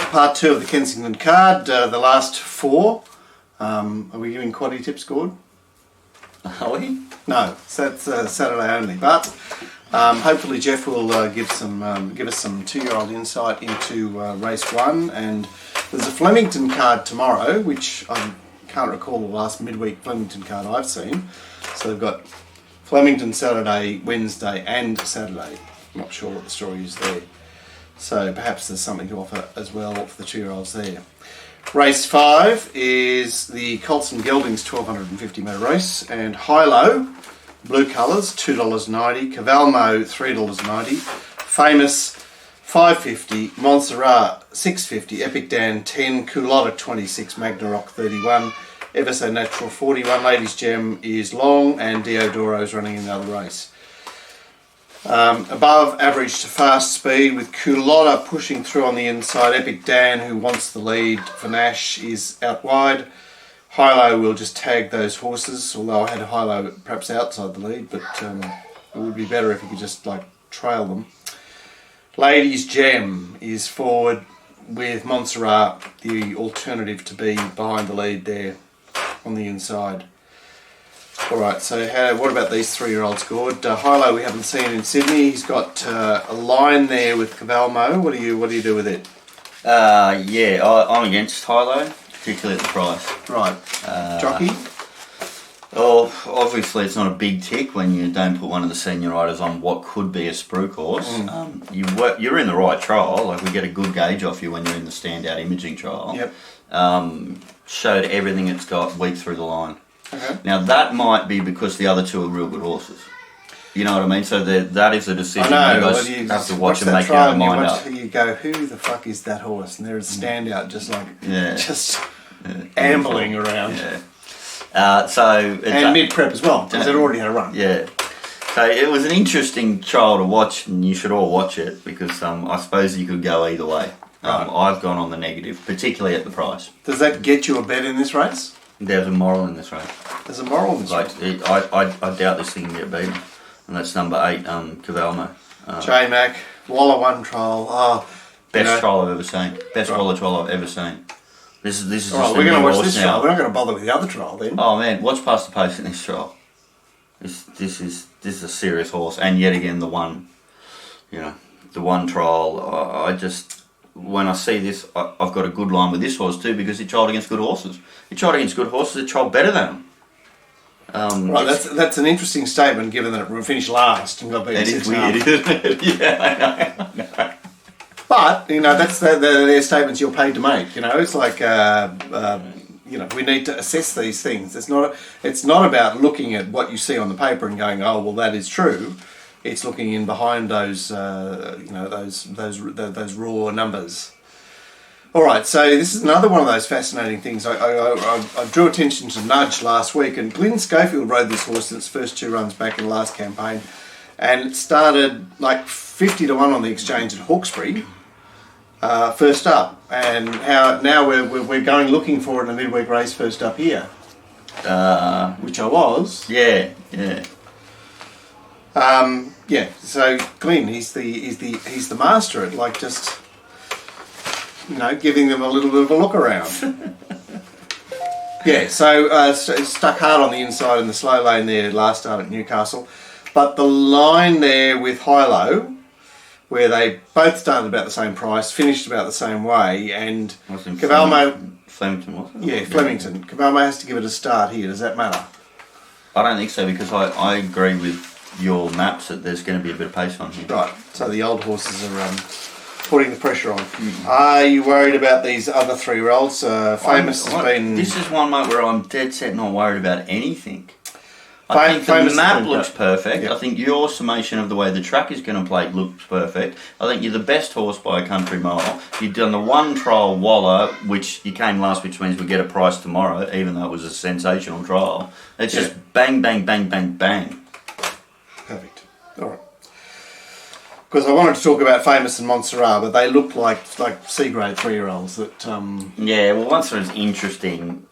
part 2 of the Kensington card, the last 4. Are we giving quaddie tips, Gord? Are we? No, so that's Saturday only. But hopefully Jeff will give us some 2-year-old insight into race 1. And there's a Flemington card tomorrow, which I can't recall the last midweek Flemington card I've seen. So they've got Flemington Saturday, Wednesday and Saturday. I'm not sure what the story is there. So perhaps there's something to offer as well for the 2-year-olds there. Race 5 is the Colson Geldings 1250 metre race, and high-low, blue colours, $2.90, Cavalmo $3.90, Famous $5.50, Montserrat $6.50, Epic Dan $10, Culotta $26, Magnarock $31, Ever So Natural $41, Ladies Gem is long, and Diodoro is running in the other race. Above average to fast speed with Culotta pushing through on the inside. Epic Dan, who wants the lead for Nash, is out wide. High-low will just tag those horses, although I had High-low perhaps outside the lead, but it would be better if you could just trail them. Ladies Gem is forward with Montserrat, the alternative to be behind the lead there on the inside. Alright, so what about these 3-year-olds, Gord? High-low we haven't seen in Sydney. He's got a line there with Cavalmo. What do you do with it? Yeah, I'm against High-low, particularly at the price. Right. Jockey? Well, obviously it's not a big tick when you don't put one of the senior riders on what could be a spruik horse. You're in the right trial. We get a good gauge off you when you're in the standout imaging trial. Yep. Showed everything it's got week through the line. Okay. Now that might be because the other 2 are real good horses. You know what I mean? So that is a decision. I know. You guys have to watch and make your own mind up. You go, who the fuck is that horse? And there's a standout just ambling around. Yeah. And mid-prep as well, because it already had a run. Yeah. So it was an interesting trial to watch, and you should all watch it, because I suppose you could go either way. I've gone on the negative, particularly at the price. Does that get you a bet in this race? There's a moral in this race. There's a moral in this race? I doubt this thing can get beaten. And that's number 8, Cavalmo. J-Mac, Waller 1 trial. Best trial I've ever seen. Best Waller trial I've ever seen. This is just we're going to watch this trial. We're not going to bother with the other trial then. Oh man, watch past the post in this trial. This is a serious horse, and yet again the one trial. When I see this, I've got a good line with this horse too, because he trialled against good horses. He trialled against good horses. He trialled better than them. Right, that's an interesting statement, given that it finished last and got beaten 6.5. It is weird, isn't it? Yeah, I know. But that's their statements you're paid to make. It's like we need to assess these things. It's not about looking at what you see on the paper and going, oh well, that is true. It's looking in behind those those raw numbers. All right, so this is another one of those fascinating things. I drew attention to Nudge last week, and Glyn Schofield rode this horse in its first 2 runs back in the last campaign, and it started 50 to 1 on the exchange at Hawkesbury. First up, and now we're going looking for it in a midweek race first up here, which I was. Yeah. So Glenn, he's the master at just giving them a little bit of a look around. Stuck hard on the inside in the slow lane there last start at Newcastle, but the line there with High-low, where they both started about the same price, finished about the same way, and Cavalmo... Flemington, wasn't it? Yeah, Flemington. Cavalmo has to give it a start here. Does that matter? I don't think so, because I agree with your maps that there's going to be a bit of pace on here. Right, so the old horses are putting the pressure on. Are you worried about these other 3-year-olds? Famous has been... This is one, mate, where I'm dead set not worried about anything. I think the map looks perfect. Yep. I think your summation of the way the track is going to play looks perfect. I think you're the best horse by a country mile. You've done the 1 trial Waller, which you came last, which means we get a price tomorrow, even though it was a sensational trial. It's just bang, bang, bang, bang, bang. Perfect. All right. Because I wanted to talk about Famous and Montserrat, but they look like C-grade 3-year-olds that... Yeah, well, Montserrat's interesting.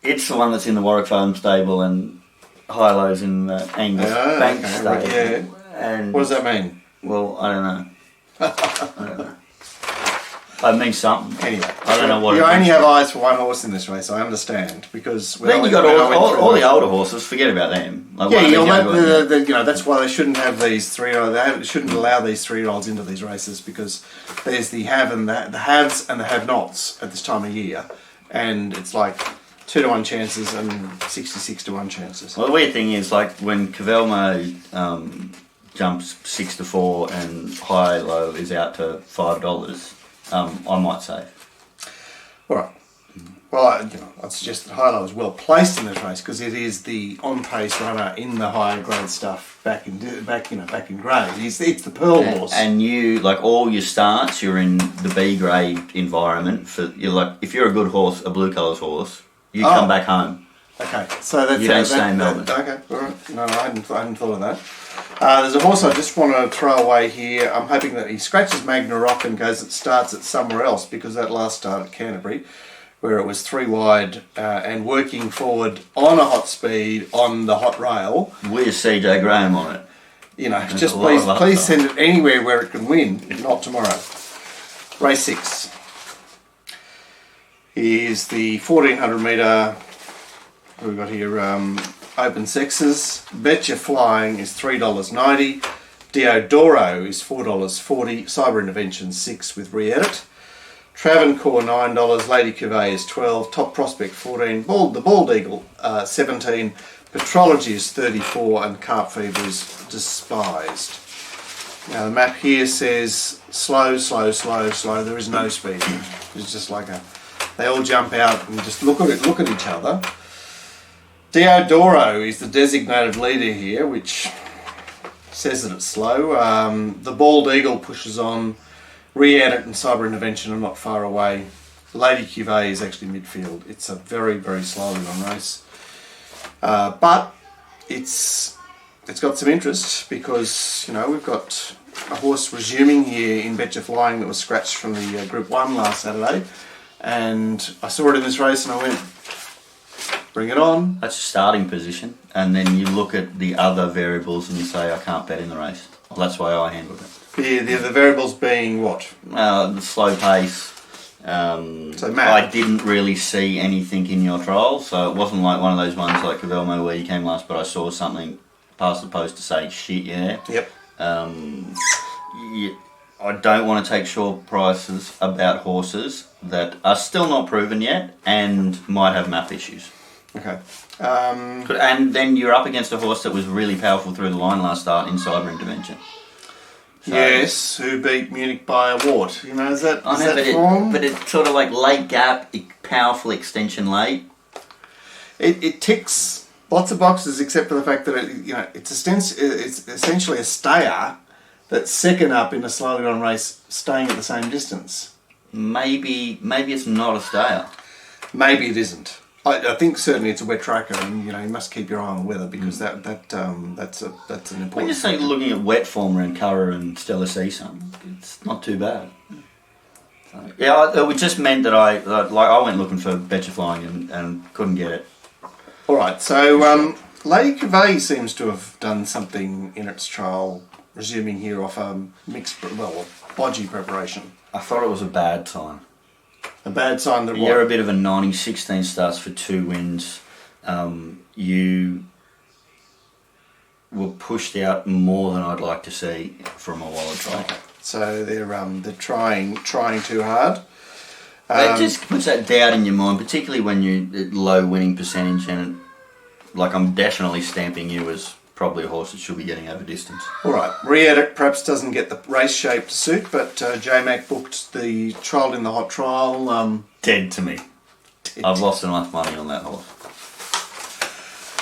It's the one that's in the Warwick Farm stable, and High-low's in the Angus Bank stable. Yeah. And what does that mean? Well, I don't know. That means something. Anyway, I don't know what. You only have eyes for one horse in this race. I understand because then you got all the older horses. Forget about them. Like, that's why they shouldn't have these 3-year-olds. They shouldn't allow these 3-year-olds into these races because there's the haves and the have-nots at this time of year, and it's like 2-to-1 chances and 66-to-1 chances. Well, the weird thing is, like when Cavelmo jumps 6-4 and high low is out to $5. I might save. All right. Well, I'd suggest that Hilo is well placed in this race because it is the on-pace runner in the higher grade stuff back in grade. It's the Pearl horse. And you, like all your starts, you're in the B grade environment. If you're a good horse, a blue colours horse, you come back home. Okay, so that's you don't stay in Melbourne. Okay, all right. No, I hadn't thought of that. There's a horse I just want to throw away here. I'm hoping that he scratches Magna Rock and starts at somewhere else because that last start at Canterbury, where it was 3 wide and working forward on a hot speed on the hot rail. With CJ Graham on it. There's just please send it anywhere where it can win, not tomorrow. Race 6. Here's the 1400 metre. We've got here open sexes. Betcha Flying is $3.90. Diodoro is $4.40. Cyber Intervention $6 with re-edit. Travancore $9. Lady Cuvée is $12. Top Prospect $14. The Bald Eagle $17. Petrology is $34, and Carp Fever is despised. Now the map here says slow, slow, slow, slow. There is no speed. It's just like they all jump out and just look at each other. Diodoro is the designated leader here, which says that it's slow. The Bald Eagle pushes on. Re-edit and Cyber Intervention are not far away. Lady Cuvée is actually midfield. It's a very, very slowly run race. But it's got some interest because, we've got a horse resuming here in Betcha Flying that was scratched from the Group 1 last Saturday. And I saw it in this race and I went, bring it on. That's a starting position. And then you look at the other variables and you say, I can't bet in the race. Well, that's why I handled it. The variables being what? The slow pace. So Matt, I didn't really see anything in your trial, so it wasn't like one of those ones like Cavelmo where you came last, but I saw something past the post to say, shit, yeah. Yep. I don't want to take short prices about horses that are still not proven yet and might have map issues. Okay. And then you're up against a horse that was really powerful through the line last start in Cyber Intervention. So, yes, who beat Munich by a wart? Is that form? But it's sort of like late gap, powerful extension late. It ticks lots of boxes except for the fact that it's essentially a stayer that's second up in a slowly run race, staying at the same distance. Maybe it's not a stayer. Maybe it isn't. I think certainly it's a wet tracker, and you must keep your eye on the weather because that's an important. When you say looking at wet form around Curra and Stella Season, it's not too bad. So, yeah, it just meant that I went looking for Betcha Flying and couldn't get it. All right, so Lady Cuvée seems to have done something in its trial, resuming here off a bodgy preparation. I thought it was a bad sign. A bad sign that what? You're a bit of a 90-16 starts for 2 wins. You were pushed out more than I'd like to see from a wallet trial. Okay. So they're trying too hard. It just puts that doubt in your mind, particularly when you're at low winning percentage, and I'm definitely stamping you as probably a horse that should be getting over distance. All right, re-edit perhaps doesn't get the race shape to suit, but J-Mac booked the trial in the hot trial. Dead to me. I've lost enough money on that horse.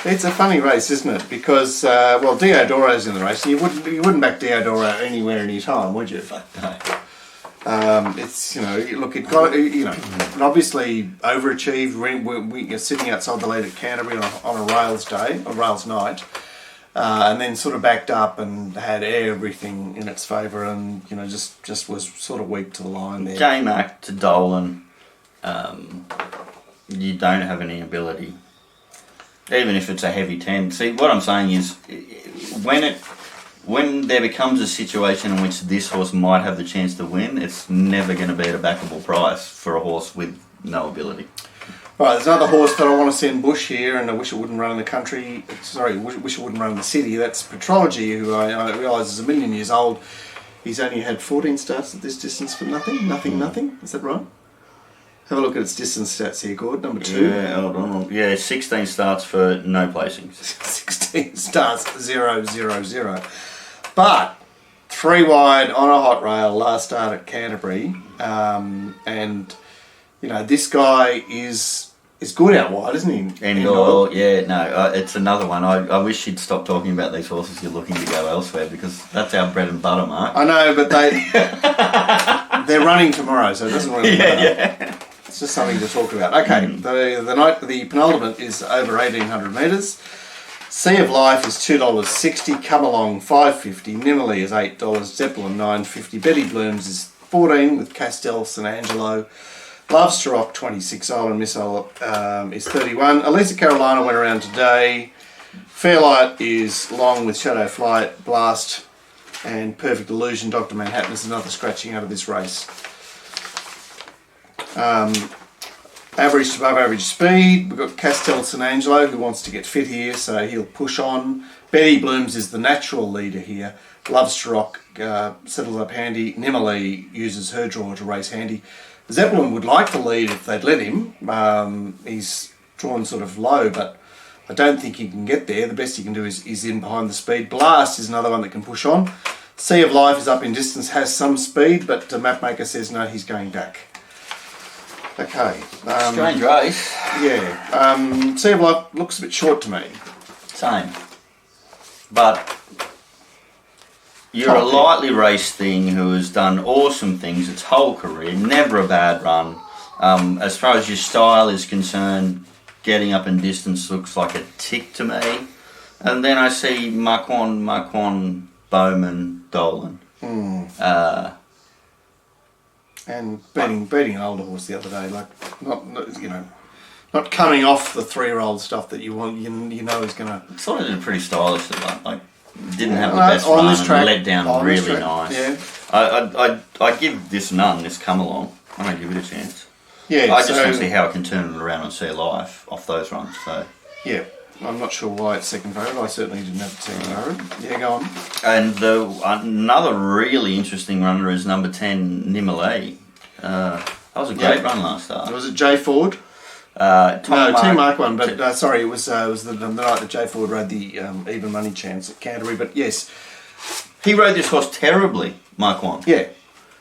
It's a funny race, isn't it? Because Diodoro's in the race, and you wouldn't back Diodoro anywhere, any time, would you? No. It's it got it obviously overachieved. You're sitting outside the lead at Canterbury on a rails night. And then sort of backed up and had everything in its favour, and just was sort of weak to the line there. J-Mac to Dolan, you don't have any ability, even if it's a heavy 10. See, what I'm saying is, when when there becomes a situation in which this horse might have the chance to win, it's never going to be at a backable price for a horse with no ability. Right, there's another horse that I want to send bush here, and I wish it wouldn't run in the country. Sorry, wish it wouldn't run in the city. That's Petrology, who I realise is 1 million years old. He's only had 14 starts at this distance for nothing. Is that right? Have a look at its distance stats here, Gord. Number 2. Yeah, hold on. Yeah, 16 starts for no placings. 16 starts, 0, 0, 0. But 3 wide on a hot rail last start at Canterbury, and you know this guy is good out wide, isn't he? It's another one. I wish you'd stop talking about these horses you're looking to go elsewhere, because that's our bread and butter, Mark. I know, but they're running tomorrow, so it doesn't really matter. Yeah. It's just something to talk about. Okay, the penultimate is over 1,800 metres. Sea of Life is $2.60, Come Along $5.50, Nimmerly is $8, Zeppelin $9.50, Betty Blooms is $14 with Castel San Angelo, Loves to Rock $26, Island Missile is $31. Elisa Carolina went around today. Fairlight is long with Shadow Flight, Blast, and Perfect Illusion. Dr. Manhattan is another scratching out of this race. Average to above average speed. We've got Castel San Angelo, who wants to get fit here, so he'll push on. Betty Blooms is the natural leader here. Loves to Rock settles up handy. Nimmerly uses her draw to race handy. Zeppelin would like to lead if they'd let him. He's drawn sort of low, but I don't think he can get there. The best he can do is in behind the speed. Blast is another one that can push on. Sea of Life is up in distance, has some speed, but Mapmaker says no, he's going back. Okay. Strange race. Yeah. Sea of Life looks a bit short to me. Same. But you're a lightly raced thing who has done awesome things its whole career, never a bad run. As far as your style is concerned, getting up in distance looks like a tick to me. And then I see Marquand, Bowman, Dolan. And beating an older horse the other day, like not coming off the 3-year-old stuff that you want, you know is gonna. Sort of did pretty stylishly, like didn't have the best run and let down really nice. Yeah. I give this none, this Come Along. I don't give it a chance. Yeah. I just don't see how it can turn it around on Sea Life off those runs. So. Yeah. I'm not sure why it's second favourite. I certainly didn't have it second favourite. Yeah, go on. And another really interesting runner is number 10, Nimmerly. That was a great run last start. Was it Jay Ford? Team Mark won, but sorry, it was the night that Jay Ford rode the even money chance at Canterbury. But yes, he rode this horse terribly, Mark won. Yeah.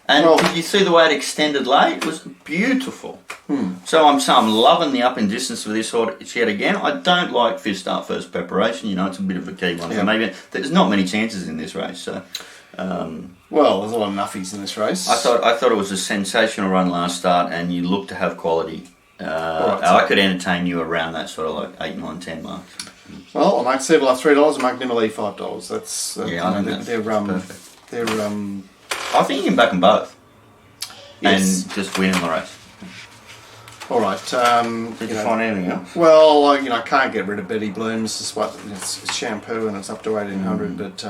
And did you see the way it extended late? It was beautiful. So I'm loving the up and distance for this horse yet again. I don't like first start, first preparation. You know, it's a bit of a key one. Yeah. Maybe there's not many chances in this race. So, well, there's a lot of nuffies in this race. I thought it was a sensational run last start, and you look to have quality. I could entertain you around that sort of like 8, 9, 10 marks. Well, I make Sea of Life $3. I make Nimmerly $5. That's I think they're perfect. They're I think you can back them both. Yes. And just win in the race. All right. Did you find anything else? Well, I can't get rid of Betty Blooms, despite it's shampoo and it's up to 1,800. But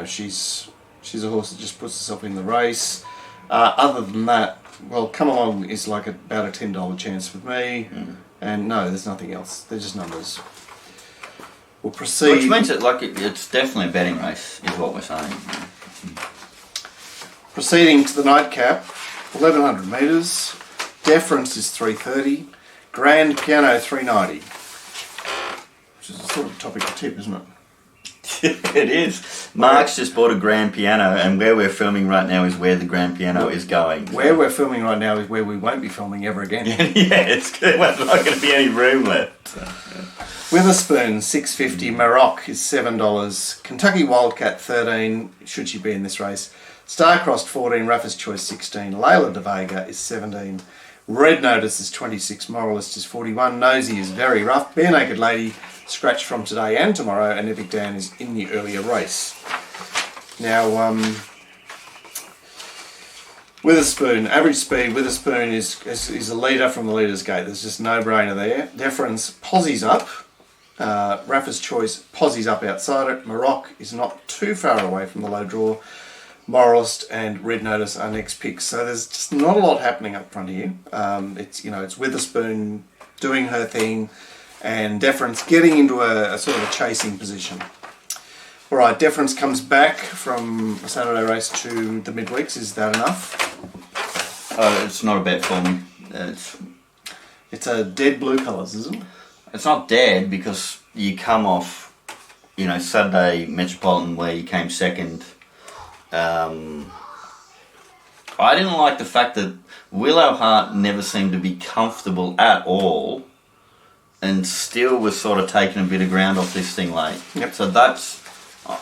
she's a horse that just puts herself in the race. Other than that, well, Come Along is like about a $10 chance with me. And no, there's nothing else. They're just numbers. We'll proceed. Which means that it's definitely a betting race, is what we're saying. Proceeding to the nightcap, 1,100 metres. Deference is 330. Grand Piano 390. Which is a sort of topic to tip, isn't it? It is. Mark's just bought a grand piano, and where we're filming right now is where the grand piano is going. Where we're filming right now is where we won't be filming ever again. There's not going to be any room left. So, Witherspoon $6.50. Maroc is $7. Kentucky Wildcat $13. Should she be in this race? Starcrossed $14. Raffers Choice $16. Layla de Vega is $17. Red Notice is $26. Moralist is $41. Nosy is very rough. Bare Naked Lady scratched from today and tomorrow, and Epic Dan is in the earlier race. Now, Witherspoon, average speed. Witherspoon is a leader from the leader's gate. There's just no brainer there. Deference, Posse's up. Rafa's Choice, Possie's up outside it. Maroc is not too far away from the low draw. Moralist and Red Notice are next picks. So there's just not a lot happening up front here. It's Witherspoon doing her thing, and Deference getting into a sort of a chasing position. All right, Deference comes back from a Saturday race to the midweeks. Is that enough? It's not a bet for me. It's a dead blue colours, isn't it? It's not dead because you come off, Saturday Metropolitan where you came second. I didn't like the fact that Willow Hart never seemed to be comfortable at all, and still was sort of taking a bit of ground off this thing late. Yep. So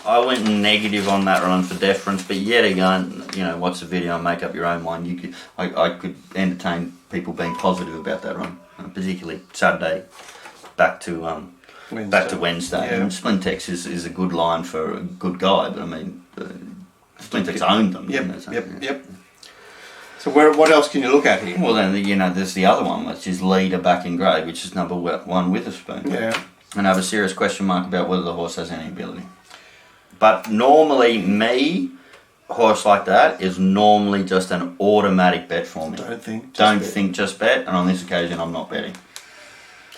I went negative on that run for Deference, but yet again, watch the video and make up your own mind. I could entertain people being positive about that run, particularly Saturday back to Wednesday. Yeah. And Splintex is a good line for a good guy, but I mean, Splintex owned them. Yep. So what else can you look at here? Well, then there's the other one, which is Leader back in grade, which is number 1 Witherspoon. Yeah. And I have a serious question mark about whether the horse has any ability. But normally, a horse like that is normally just an automatic bet for me. Don't think, just bet. And on this occasion, I'm not betting.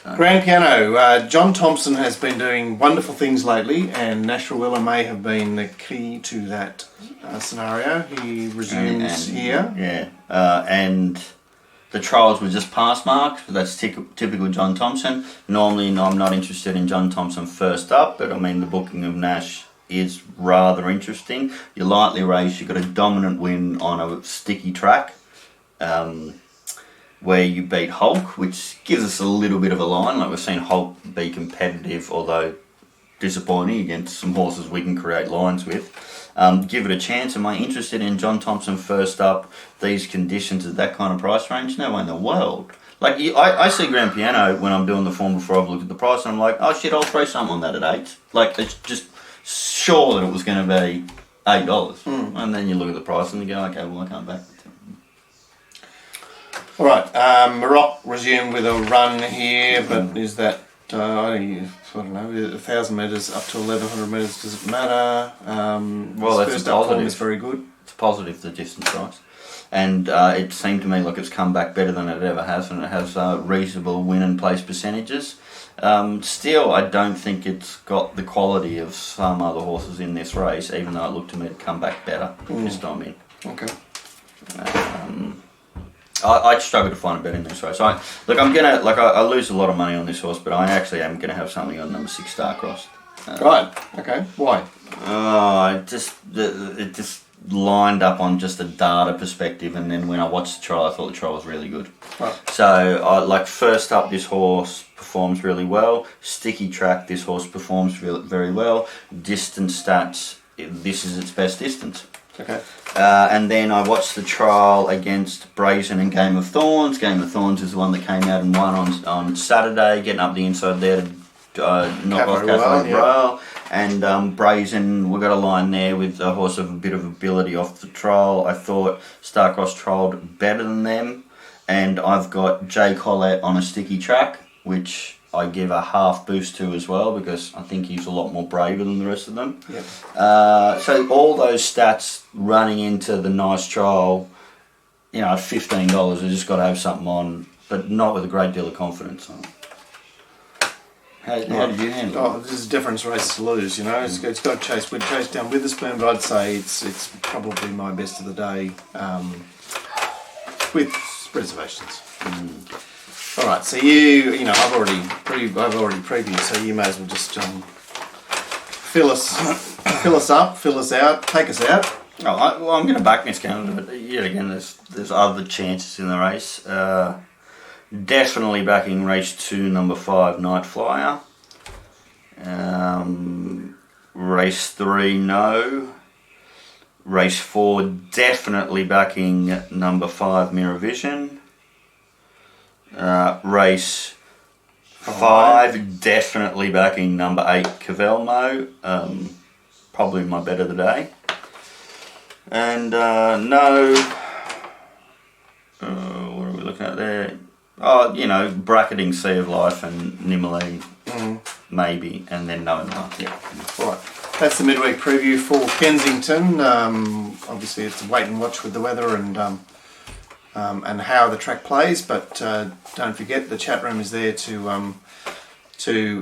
So. Grand Piano. John Thompson has been doing wonderful things lately, and Nashua Willa may have been the key to that scenario. He resumes here. Yeah. And the trials were just pass marks, but that's typical John Thompson. Normally, I'm not interested in John Thompson first up, but I mean, the booking of Nash is rather interesting. You're lightly raced, you've got a dominant win on a sticky track where you beat Hulk, which gives us a little bit of a line. Like, we've seen Hulk be competitive, although disappointing against some horses we can create lines with. Give it a chance. Am I interested in John Thompson first up, these conditions at that kind of price range? No way in the world. Like, I see Grand Piano when I'm doing the form before I've looked at the price, and I'm like, oh shit, I'll throw something on that at 8. Like, it's just sure that it was going to be $8. And then you look at the price and you go, okay, well, I can't back it. All right, Maroc resumed with a run here, but is that, I don't know, 1,000 metres up to 1,100 metres, does it matter? Well, that's first a up form positive. is very good. It's positive, the distance price. And it seemed to me like it's come back better than it ever has, and it has reasonable win and place percentages. Still, I don't think it's got the quality of some other horses in this race, even though it looked to me to come back better this time in. Okay. I struggle to find a bet in this race. I lose a lot of money on this horse, but I actually am going to have something on number 6 Starcross. Right. Okay. Why? It just lined up on just a data perspective, and then when I watched the trial, I thought the trial was really good. Right. So, first up, this horse performs really well. Sticky track, this horse performs very well. Distance stats, this is its best distance. Okay. And then I watched the trial against Brazen and Game of Thorns. Game of Thorns is the one that came out and won on Saturday, getting up the inside there to knock off Cafe Royale. And Brazen, we got a line there with a horse of a bit of ability off the trial. I thought Starcross trialled better than them. And I've got Jay Collette on a sticky track, which I give a half boost to as well, because I think he's a lot more braver than the rest of them. Yep. So all those stats running into the nice trial, at $15, I just got to have something on, but not with a great deal of confidence. How did you handle it? Oh, this is a different race to lose, It's got to chase. We'd chase down Witherspoon, but I'd say it's probably my best of the day, with reservations. All right, so I've already previewed, so you may as well just fill us up, fill us out, take us out. Oh, I'm going to back Miss Canada, but yet again, there's other chances in the race. Definitely backing race 2, number 5, Night Flyer. Race 3, no. Race 4, definitely backing number 5, Mirror Vision. Race 5, definitely backing number 8, Cavelmo. Probably my bet of the day. And no. What are we looking at there? Oh, bracketing Sea of Life and Nimalee. maybe, and then no enough. Yeah. All right. That's the midweek preview for Kensington. Obviously, it's a wait and watch with the weather and how the track plays. But don't forget, the chat room is there to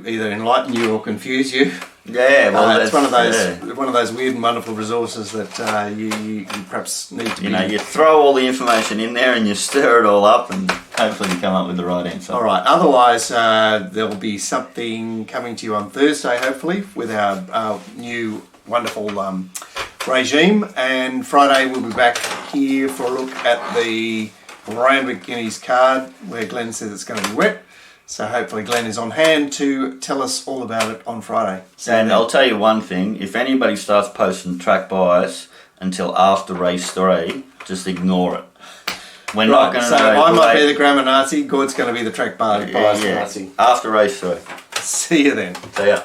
either enlighten you or confuse you. Yeah, well, it's one of those weird and wonderful resources that you perhaps need to. You throw all the information in there and you stir it all up, and hopefully you come up with the right answer. All right. Otherwise, there will be something coming to you on Thursday, hopefully, with our new wonderful regime. And Friday we'll be back here for a look at the Randwick Guineas card, where Glenn says it's going to be wet. So hopefully Glenn is on hand to tell us all about it on Friday. And I'll tell you one thing, if anybody starts posting track bias until after race 3, just ignore it. We're not going to know. So I might be the grammar Nazi, Gord's going to be the track bias Nazi. After race 3. See you then. See ya.